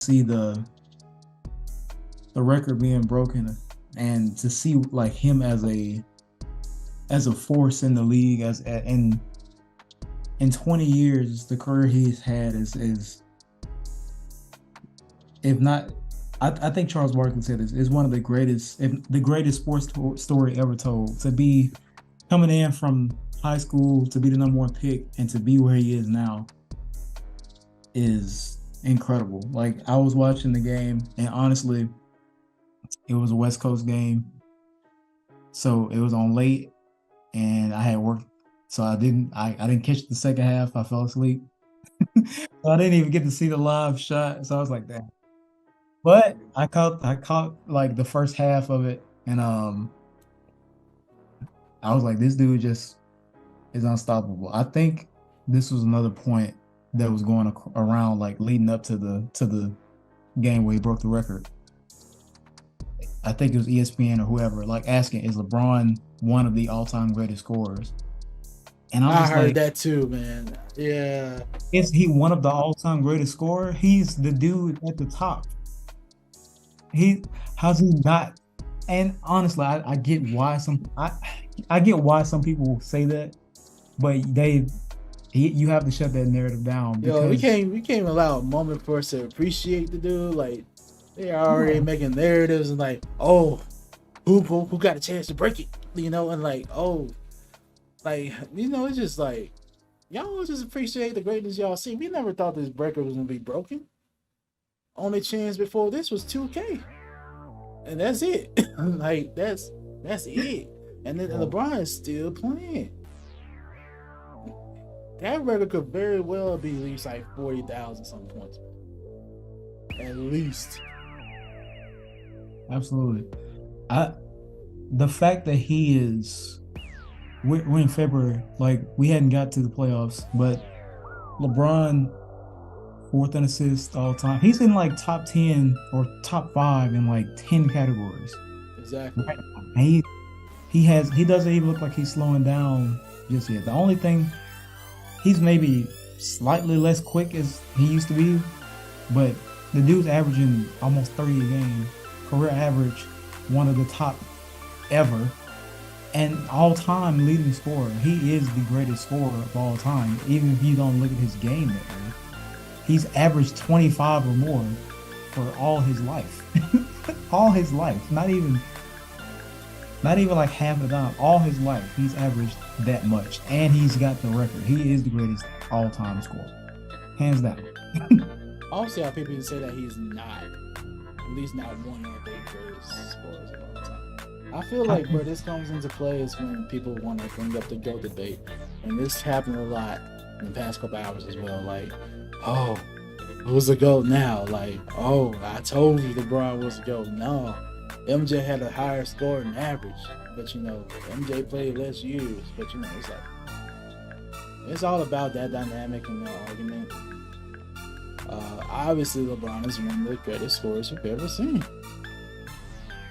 see the record being broken, and to see like him as a force in the league, as in 20 years, the career he's had is if not, I think Charles Barkley said this, is one of the greatest, if the greatest sports story ever told. To be coming in from high school to be the number one pick and to be where he is now is incredible. Like, I was watching the game, and honestly, it was a West Coast game, so it was on late, and I had work, so I didn't catch the second half. I fell asleep, so I didn't even get to see the live shot. So I was like, "Damn!" But I caught like the first half of it, and I was like, "This dude just is unstoppable." I think this was another point that was going around, like leading up to the game where he broke the record. I think it was ESPN or whoever, like asking, is LeBron one of the all-time greatest scorers? And I heard that too, man. Yeah. Is he one of the all-time greatest scorer? He's the dude at the top. How's he not? And honestly, I get why I get why some people say that, but you have to shut that narrative down. Yo, we can't allow a moment for us to appreciate the dude. Like, they are already making narratives and like, oh, who got a chance to break it, and like, oh, like, it's just like, y'all just appreciate the greatness y'all see. We never thought this record was gonna be broken. Only chance before this was 2K, and that's it. Like, that's it. And then LeBron is still playing. That record could very well be at least like 40,000 some points, at least. Absolutely. The fact that we're in February, like, we hadn't got to the playoffs, but LeBron, fourth in assists all time. He's in like top 10 or top 5 in like 10 categories. Exactly. And he doesn't even look like he's slowing down just yet. The only thing, he's maybe slightly less quick as he used to be, but the dude's averaging almost 30 a game, career average, one of the top ever, and all-time leading scorer. He is the greatest scorer of all time, even if you don't look at his game that way. He's averaged 25 or more for all his life. All his life. Not even like half the time. All his life, he's averaged that much. And he's got the record. He is the greatest all-time scorer. Hands down. I don't see how people can say that he's not, at least not one of the greatest scorers of all time. I feel like where this comes into play is when people want to bring up the GOAT debate. And this happened a lot in the past couple hours as well. Like, oh, who's the GOAT now? Like, oh, I told you LeBron was the GOAT. No, MJ had a higher score than average. But, MJ played less years. But, it's like, it's all about that dynamic and that argument. Obviously, LeBron is one of the greatest scorers we've ever seen.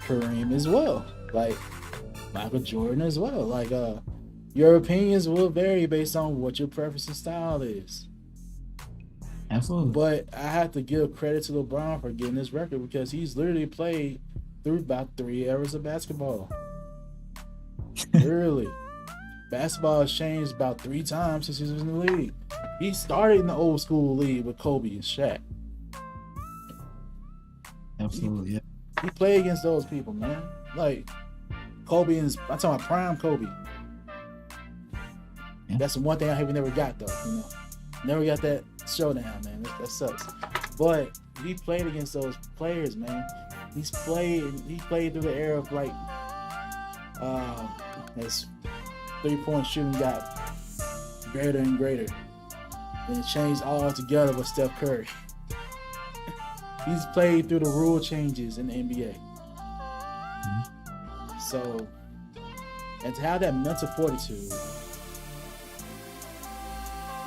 Kareem as well. Like, Michael Jordan as well. Like, your opinions will vary based on what your preference and style is. Absolutely. But I have to give credit to LeBron for getting this record because he's literally played through about 3 eras of basketball. Literally. Basketball has changed about 3 times since he was in the league. He started in the old school league with Kobe and Shaq. Absolutely, yeah. He played against those people, man. Like, Kobe and I'm talking about prime Kobe. Yeah. That's the one thing we never got, though. Never got that showdown, man. That sucks. But he played against those players, man. He played through the era of like his 3-point shooting got greater and greater. And it changed all together with Steph Curry. He's played through the rule changes in the NBA. Mm-hmm. So, and to have that mental fortitude,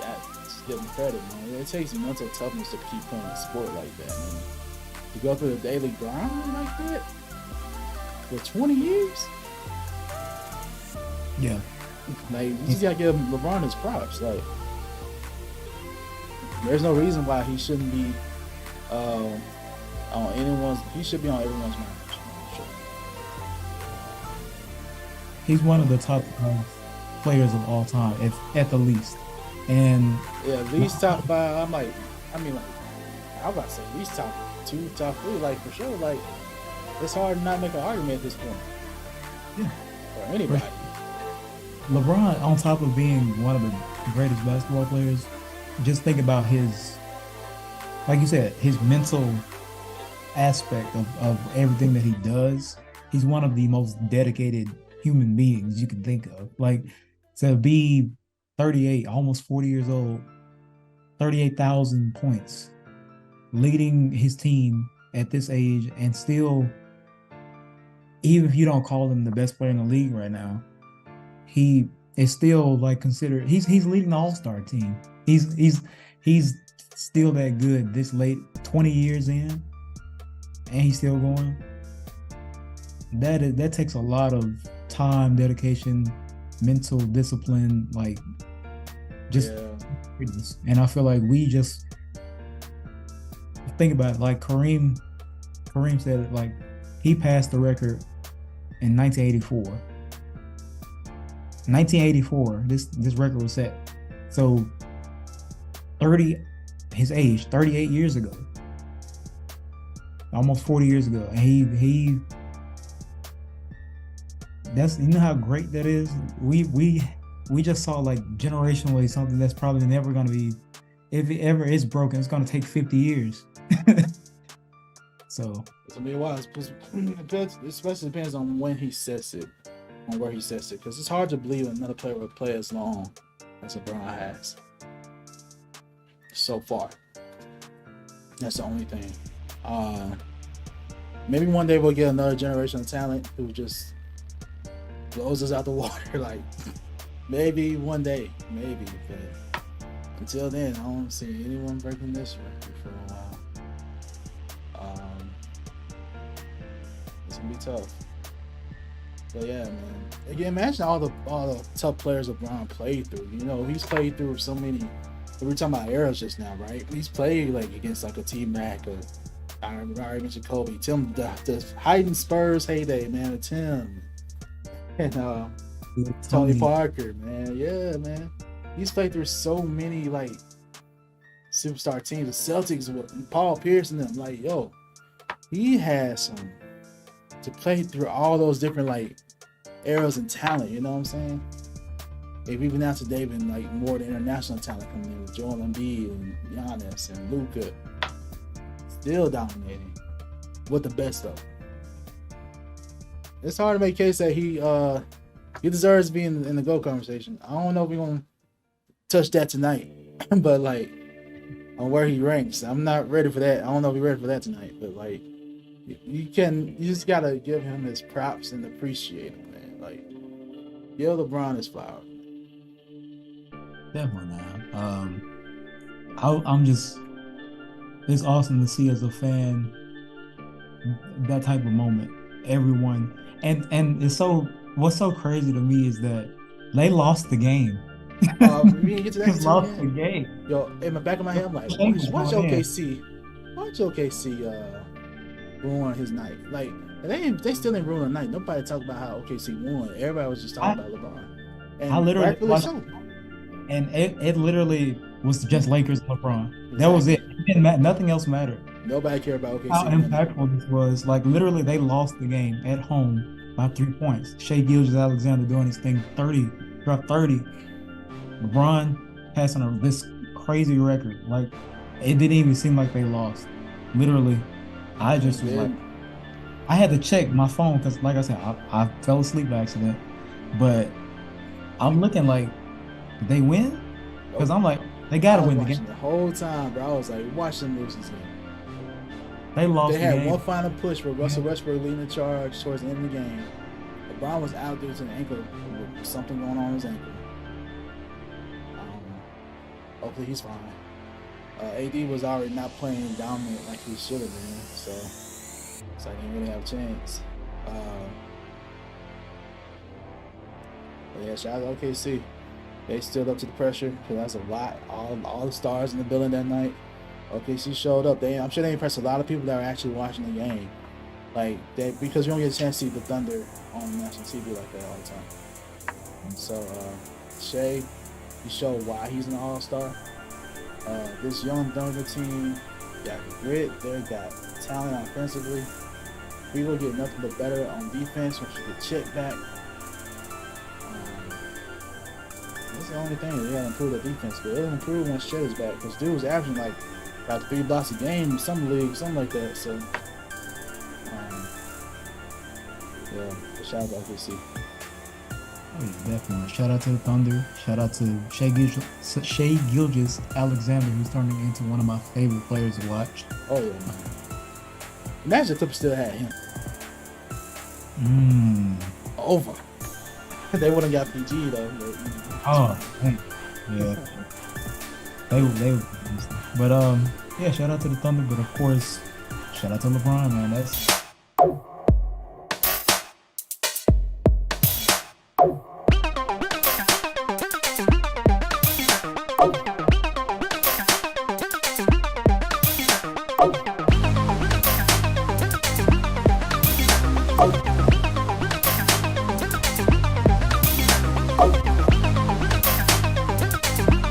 that's give him credit, man. It takes mental toughness to keep playing a sport like that, man. To go through the daily grind like that for 20 years? Yeah. Like, you just gotta give LeBron his props. Like, there's no reason why he shouldn't be On anyone's, he should be on everyone's mind. Sure. He's one of the top players of all time, if at the least. And yeah, at least top 5. I'm about to say at least top 2, top 3, like for sure. Like it's hard to not make an argument at this point. Yeah. For anybody. LeBron, on top of being one of the greatest basketball players, just think about his, like you said, his mental aspect of everything that he does. He's one of the most dedicated human beings you can think of. Like, to be 38, almost 40 years old, 38,000 points, leading his team at this age, and still, even if you don't call him the best player in the league right now, he is still like considered. He's leading the All-Star team. He's still that good this late, 20 years in, and he's still going. That takes a lot of time, dedication, mental discipline, like just. Yeah. And I feel like we just think about it, like Kareem said it, like he passed the record in 1984. 1984, this record was set. So 38 years ago. Almost 40 years ago. And he that's, you know how great that is? We just saw like generationally something that's probably never gonna be, if it ever is broken, it's gonna take 50 years. So it's gonna be a while. It especially depends on when he sets it, on where he sets it, because it's hard to believe another player will play as long as LeBron has so far. That's the only thing. Maybe one day we'll get another generation of talent who just blows us out the water. Like maybe one day, maybe. But until then, I don't see anyone breaking this record for a while. It's gonna be tough. But yeah, man. Again, imagine all the tough players LeBron played through. You know, he's played through so many. We were talking about eras just now, right? He's played like against like a T-Mac, I already mentioned Kobe, Tim, the heightened Spurs heyday, man, Tim, and Tony Parker, man, yeah, man. He's played through so many like superstar teams, the Celtics with Paul Pierce and them. Like, yo, he has some to play through all those different like eras and talent. You know what I'm saying? If even now today, been like more than international talent coming in with Joel Embiid and Giannis and Luka, still dominating with the best of them. It's hard to make a case that he deserves to be in the GOAT conversation. I don't know if we're gonna touch that tonight, but like on where he ranks, I'm not ready for that. I don't know if we're ready for that tonight, but like you just gotta give him his props and appreciate him, man. Like give LeBron his flowers. Definitely, man. I'm just, it's awesome to see as a fan that type of moment. Everyone, and it's so, what's so crazy to me is that they lost the game. We didn't get to that. Lost the game. Yo, in the back of my head, I'm like, watch OKC ruin his night. Like they still didn't ruin the night. Nobody talked about how OKC won. Everybody was just talking about LeBron. And I literally watched, and it literally was just Lakers and LeBron. Exactly. That was it. Nothing else mattered. Nobody cared about OKC. How impactful this was. Like literally, they lost the game at home by 3 points. Shai Gilgeous-Alexander doing his thing, dropped 30. LeBron passing this crazy record. Like it didn't even seem like they lost. Literally, I just was like, I had to check my phone because, like I said, I fell asleep by accident. But I'm looking like, did they win? Because I'm like, they gotta win the game. The whole time, bro, I was like, watch them lose this game. They lost. They had one final push where Russell Westbrook leading the charge towards the end of the game. LeBron was out there to the ankle with something going on his ankle. I don't know. Hopefully he's fine. AD was already not playing dominant like he should have been, so I didn't really have a chance. But yeah, shout out to OKC. They stood up to the pressure because that's a lot. All the stars in the building that night. OKC showed up. I'm sure they impressed a lot of people that are actually watching the game. Like because you don't get a chance to see the Thunder on national TV like that all the time. And so Shea, he showed why he's an all-star. This young Thunder team got grit. They got talent offensively. We will get nothing but better on defense once you get Chip back. That's the only thing. They gotta improve the defense, but it'll improve once Chet is back. Because dude was averaging like about 3 blocks a game in some leagues, something like that. So, yeah, shout out to OKC. Oh, yeah, definitely. Shout out to the Thunder. Shout out to Shea Gilgeous-Alexander, who's turning into one of my favorite players to watch. Oh yeah, man. Imagine if Clippers still had him. Over. They would have got PG though. Oh, hey. Yeah. They would. But yeah, shout out to the Thunder, but of course, shout out to LeBron, man. That's